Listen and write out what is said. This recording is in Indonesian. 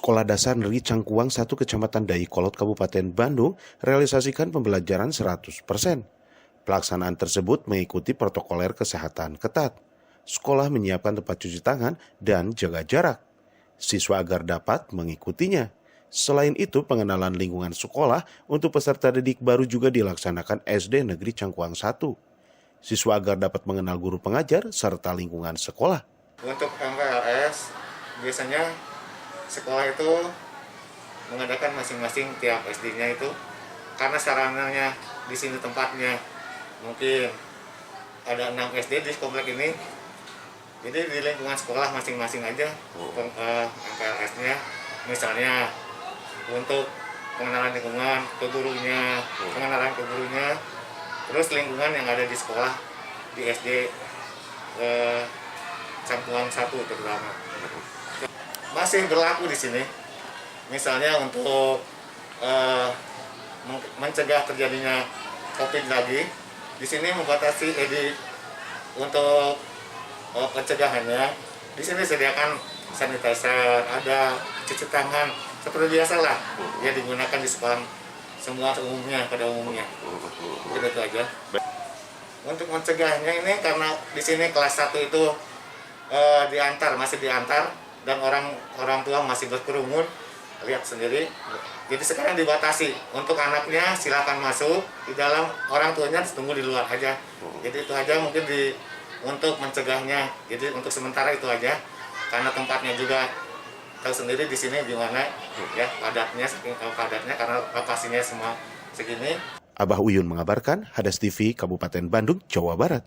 Sekolah Dasar Negeri Cangkuang 1 Kecamatan Dayakolot Kabupaten Bandung realisasikan pembelajaran 100%. Pelaksanaan tersebut mengikuti protokoler kesehatan ketat. Sekolah menyiapkan tempat cuci tangan dan jaga jarak. Siswa agar dapat mengikutinya. Selain itu, pengenalan lingkungan sekolah untuk peserta didik baru juga dilaksanakan SD Negeri Cangkuang 1. Siswa agar dapat mengenal guru pengajar serta lingkungan sekolah. Untuk MPLS, biasanya sekolah itu mengadakan masing-masing tiap SD-nya itu karena sarananya di sini tempatnya mungkin ada 6 SD di komplek ini, jadi di lingkungan sekolah masing-masing aja MPLS-nya, misalnya untuk pengenalan lingkungan ke gurunya, terus lingkungan yang ada di sekolah di SD Cangkuang 1 terutama masih berlaku di sini. Misalnya untuk mencegah terjadinya COVID lagi, di sini membatasi untuk pencegahannya. Di sini sediakan sanitizer, ada cuci tangan seperti biasa lah, ya digunakan di sekolah semua umumnya pada umumnya. Itu aja. Untuk mencegahnya ini karena di sini kelas 1 itu masih diantar dan orang tua masih berkerumun, lihat sendiri. Jadi sekarang dibatasi, untuk anaknya silakan masuk di dalam, orang tuanya tunggu di luar aja. Jadi itu aja mungkin untuk mencegahnya. Jadi untuk sementara itu aja, karena tempatnya juga tahu sendiri di sini gimana ya padatnya, saking padatnya karena lokasinya semua segini. Abah Uyun mengabarkan, Hadas TV Kabupaten Bandung, Jawa Barat.